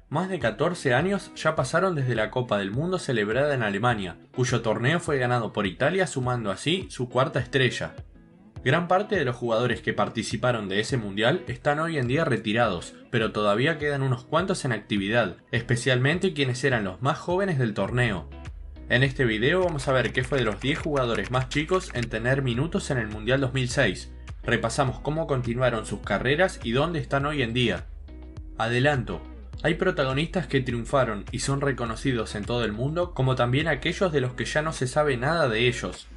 Más de 14 años ya pasaron desde la Copa del Mundo celebrada en Alemania, cuyo torneo fue ganado por Italia sumando así su cuarta estrella. Gran parte de los jugadores que participaron de ese mundial están hoy en día retirados, pero todavía quedan unos cuantos en actividad, especialmente quienes eran los más jóvenes del torneo. En este video vamos a ver qué fue de los 10 jugadores más chicos en tener minutos en el Mundial 2006. Repasamos cómo continuaron sus carreras y dónde están hoy en día. Adelanto. Hay protagonistas que triunfaron y son reconocidos en todo el mundo, como también aquellos de los que ya no se sabe nada de ellos.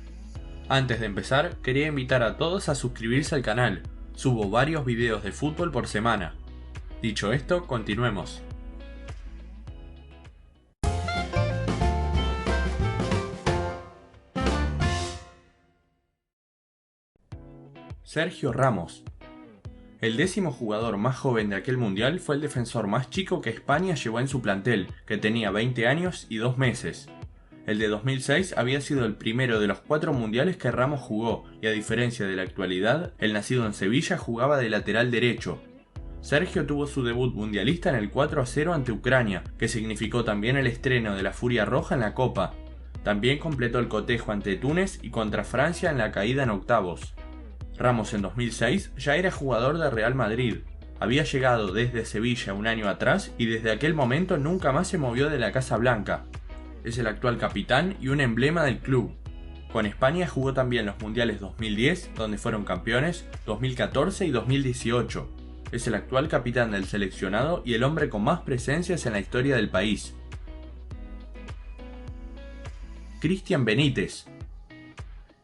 Antes de empezar, quería invitar a todos a suscribirse al canal. Subo varios videos de fútbol por semana. Dicho esto, continuemos. Sergio Ramos. El 10º jugador más joven de aquel mundial fue el defensor más chico que España llevó en su plantel, que tenía 20 años y 2 meses. El de 2006 había sido el primero de los 4 mundiales que Ramos jugó, y a diferencia de la actualidad, el nacido en Sevilla jugaba de lateral derecho. Sergio tuvo su debut mundialista en el 4-0 ante Ucrania, que significó también el estreno de la Furia Roja en la Copa. También completó el cotejo ante Túnez y contra Francia en la caída en octavos. Ramos en 2006 ya era jugador de Real Madrid. Había llegado desde Sevilla un año atrás y desde aquel momento nunca más se movió de la Casa Blanca. Es el actual capitán y un emblema del club. Con España jugó también los mundiales 2010, donde fueron campeones, 2014 y 2018. Es el actual capitán del seleccionado y el hombre con más presencias en la historia del país. Cristian Benítez.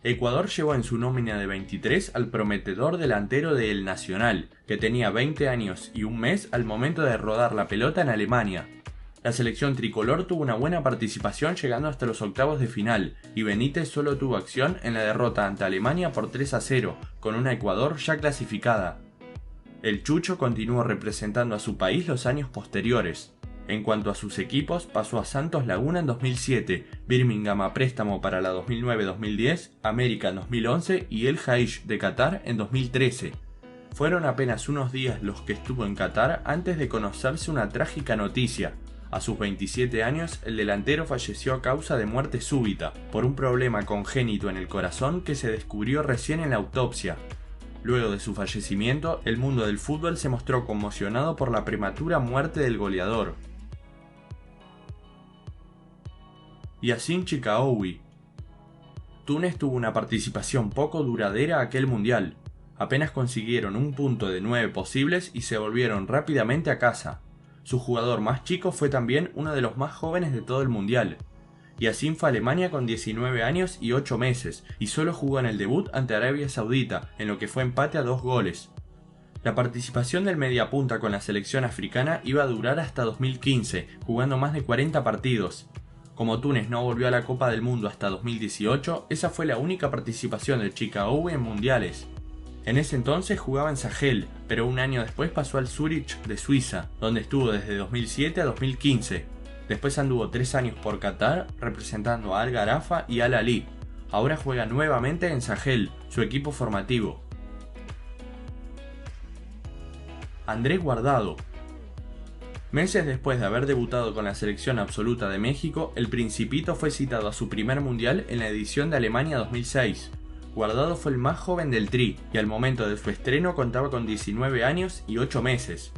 Ecuador llevó en su nómina de 23 al prometedor delantero de El Nacional, que tenía 20 años y un mes al momento de rodar la pelota en Alemania. La selección tricolor tuvo una buena participación llegando hasta los octavos de final, y Benítez solo tuvo acción en la derrota ante Alemania por 3-0, con una Ecuador ya clasificada. El Chucho continuó representando a su país los años posteriores. En cuanto a sus equipos, pasó a Santos Laguna en 2007, Birmingham a préstamo para la 2009-2010, América en 2011 y El Jaish de Qatar en 2013. Fueron apenas unos días los que estuvo en Qatar antes de conocerse una trágica noticia. A sus 27 años, el delantero falleció a causa de muerte súbita, por un problema congénito en el corazón que se descubrió recién en la autopsia. Luego de su fallecimiento, el mundo del fútbol se mostró conmocionado por la prematura muerte del goleador. Yacine Chikaoui. Túnez tuvo una participación poco duradera aquel mundial. Apenas consiguieron un punto de 9 posibles y se volvieron rápidamente a casa. Su jugador más chico fue también uno de los más jóvenes de todo el mundial. Yacine fue a Alemania con 19 años y 8 meses y solo jugó en el debut ante Arabia Saudita, en lo que fue empate a 2 goles. La participación del mediapunta con la selección africana iba a durar hasta 2015, jugando más de 40 partidos. Como Túnez no volvió a la Copa del Mundo hasta 2018, esa fue la única participación de Chikaoui en mundiales. En ese entonces jugaba en Sahel, pero un año después pasó al Zurich de Suiza, donde estuvo desde 2007 a 2015. Después anduvo 3 años por Qatar, representando a Al Gharafa y Al Ahly. Ahora juega nuevamente en Sahel, su equipo formativo. Andrés Guardado. Meses después de haber debutado con la selección absoluta de México, el Principito fue citado a su primer mundial en la edición de Alemania 2006. Guardado fue el más joven del Tri, y al momento de su estreno contaba con 19 años y 8 meses.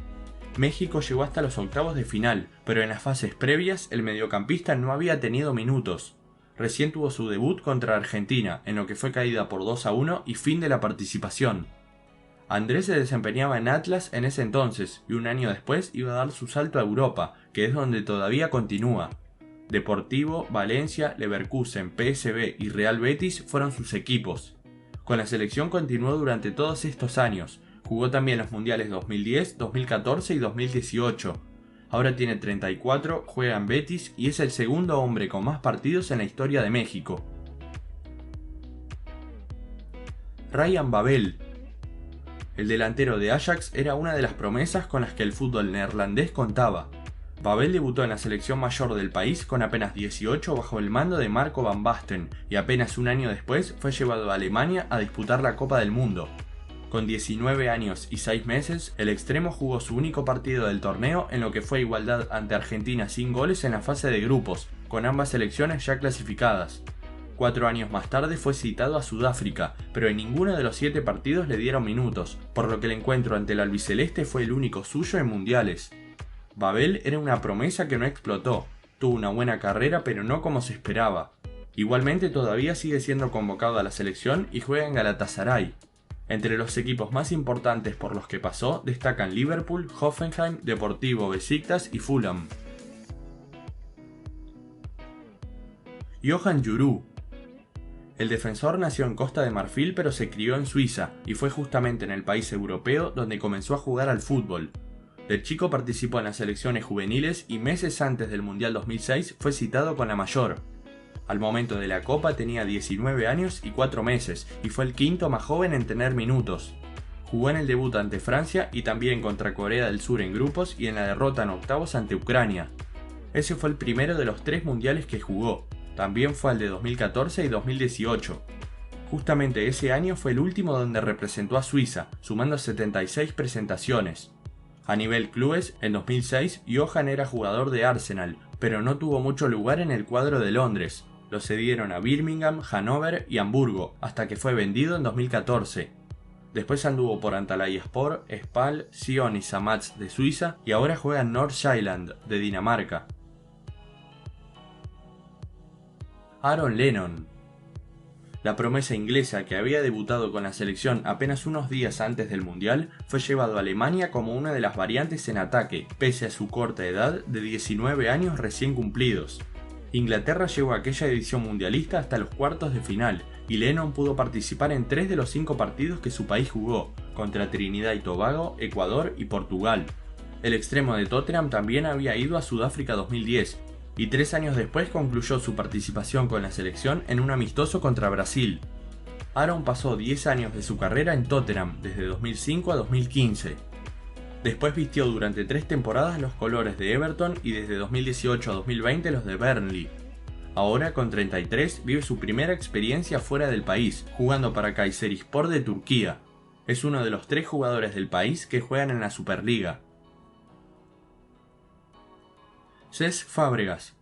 México llegó hasta los octavos de final, pero en las fases previas el mediocampista no había tenido minutos. Recién tuvo su debut contra Argentina, en lo que fue caída por 2-1 y fin de la participación. Andrés se desempeñaba en Atlas en ese entonces, y un año después iba a dar su salto a Europa, que es donde todavía continúa. Deportivo, Valencia, Leverkusen, PSV y Real Betis fueron sus equipos. Con la selección continuó durante todos estos años, jugó también los mundiales 2010, 2014 y 2018. Ahora tiene 34, juega en Betis y es el segundo hombre con más partidos en la historia de México. Ryan Babel. El delantero de Ajax era una de las promesas con las que el fútbol neerlandés contaba. Babel debutó en la selección mayor del país con apenas 18 bajo el mando de Marco van Basten y apenas un año después fue llevado a Alemania a disputar la Copa del Mundo. Con 19 años y 6 meses, el extremo jugó su único partido del torneo en lo que fue igualdad ante Argentina sin goles en la fase de grupos, con ambas selecciones ya clasificadas. 4 años más tarde fue citado a Sudáfrica, pero en ninguno de los 7 partidos le dieron minutos, por lo que el encuentro ante el albiceleste fue el único suyo en mundiales. Babel era una promesa que no explotó, tuvo una buena carrera pero no como se esperaba. Igualmente todavía sigue siendo convocado a la selección y juega en Galatasaray. Entre los equipos más importantes por los que pasó destacan Liverpool, Hoffenheim, Deportivo Besiktas y Fulham. Johan Djourou. El defensor nació en Costa de Marfil pero se crió en Suiza y fue justamente en el país europeo donde comenzó a jugar al fútbol. De chico participó en las selecciones juveniles y meses antes del Mundial 2006 fue citado con la mayor. Al momento de la Copa tenía 19 años y 4 meses y fue el quinto más joven en tener minutos. Jugó en el debut ante Francia y también contra Corea del Sur en grupos y en la derrota en octavos ante Ucrania. Ese fue el primero de los 3 mundiales que jugó, también fue al de 2014 y 2018. Justamente ese año fue el último donde representó a Suiza, sumando 76 presentaciones. A nivel clubes, en 2006 Johan era jugador de Arsenal, pero no tuvo mucho lugar en el cuadro de Londres. Lo cedieron a Birmingham, Hannover y Hamburgo, hasta que fue vendido en 2014. Después anduvo por Antalyaspor, Spal, Sion y Samax de Suiza y ahora juega en Nordsjælland de Dinamarca. Aaron Lennon. La promesa inglesa que había debutado con la selección apenas unos días antes del Mundial fue llevado a Alemania como una de las variantes en ataque, pese a su corta edad de 19 años recién cumplidos. Inglaterra llegó a aquella edición mundialista hasta los cuartos de final, y Lennon pudo participar en 3 de los 5 partidos que su país jugó, contra Trinidad y Tobago, Ecuador y Portugal. El extremo de Tottenham también había ido a Sudáfrica 2010, y 3 años después concluyó su participación con la selección en un amistoso contra Brasil. Aaron pasó 10 años de su carrera en Tottenham, desde 2005 a 2015. Después vistió durante 3 temporadas los colores de Everton y desde 2018 a 2020 los de Burnley. Ahora, con 33, vive su primera experiencia fuera del país, jugando para Kayserispor de Turquía. Es uno de los 3 jugadores del país que juegan en la Superliga. Cesc Fábregas.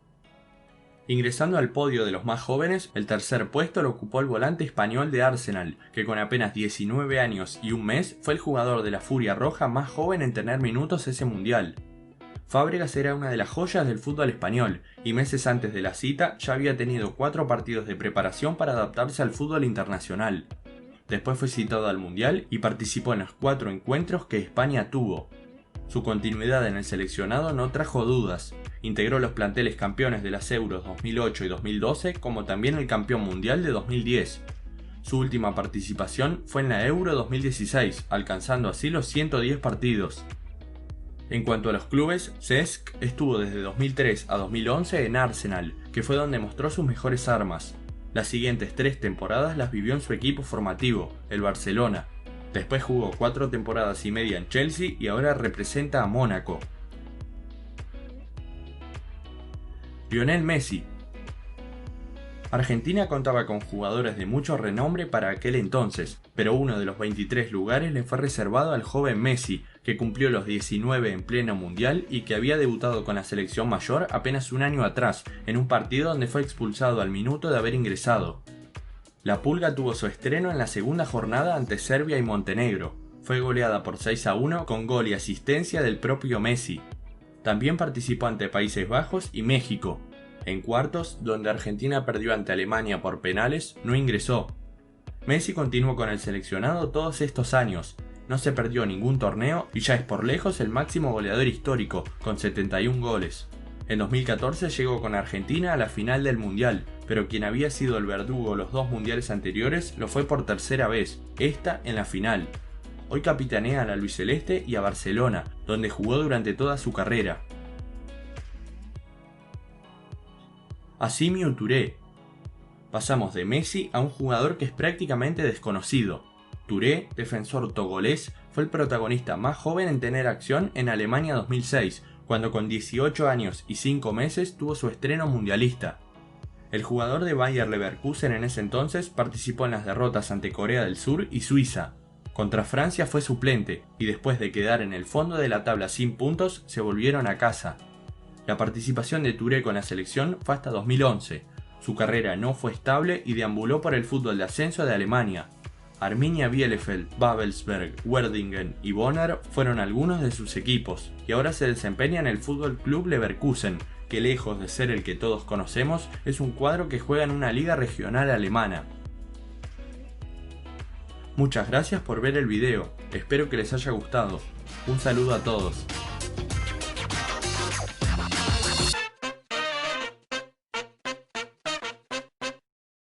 Ingresando al podio de los más jóvenes, el tercer puesto lo ocupó el volante español de Arsenal, que con apenas 19 años y un mes fue el jugador de la Furia Roja más joven en tener minutos ese mundial. Fábregas era una de las joyas del fútbol español, y meses antes de la cita ya había tenido 4 partidos de preparación para adaptarse al fútbol internacional. Después fue citado al mundial y participó en los 4 encuentros que España tuvo. Su continuidad en el seleccionado no trajo dudas. Integró los planteles campeones de las Euros 2008 y 2012, como también el campeón mundial de 2010. Su última participación fue en la Euro 2016, alcanzando así los 110 partidos. En cuanto a los clubes, Cesc estuvo desde 2003 a 2011 en Arsenal, que fue donde mostró sus mejores armas. Las siguientes 3 temporadas las vivió en su equipo formativo, el Barcelona. Después jugó 4 temporadas y media en Chelsea y ahora representa a Mónaco. Lionel Messi. Argentina contaba con jugadores de mucho renombre para aquel entonces, pero uno de los 23 lugares le fue reservado al joven Messi, que cumplió los 19 en pleno mundial y que había debutado con la selección mayor apenas un año atrás, en un partido donde fue expulsado al minuto de haber ingresado. La Pulga tuvo su estreno en la segunda jornada ante Serbia y Montenegro. Fue goleada por 6-1 con gol y asistencia del propio Messi. También participó ante Países Bajos y México. En cuartos, donde Argentina perdió ante Alemania por penales, no ingresó. Messi continuó con el seleccionado todos estos años, no se perdió ningún torneo y ya es por lejos el máximo goleador histórico, con 71 goles. En 2014 llegó con Argentina a la final del Mundial, pero quien había sido el verdugo los 2 mundiales anteriores lo fue por tercera vez, esta en la final. Hoy capitanea al albiceleste y a Barcelona, donde jugó durante toda su carrera. Assimi Touré. Pasamos de Messi a un jugador que es prácticamente desconocido. Touré, defensor togolés, fue el protagonista más joven en tener acción en Alemania 2006, cuando con 18 años y 5 meses tuvo su estreno mundialista. El jugador de Bayer Leverkusen en ese entonces participó en las derrotas ante Corea del Sur y Suiza. Contra Francia fue suplente y después de quedar en el fondo de la tabla sin puntos se volvieron a casa. La participación de Touré con la selección fue hasta 2011. Su carrera no fue estable y deambuló por el fútbol de ascenso de Alemania. Arminia Bielefeld, Babelsberg, Werdingen y Bonner fueron algunos de sus equipos y ahora se desempeña en el Fútbol Club Leverkusen, que lejos de ser el que todos conocemos, es un cuadro que juega en una liga regional alemana. Muchas gracias por ver el video, espero que les haya gustado. Un saludo a todos.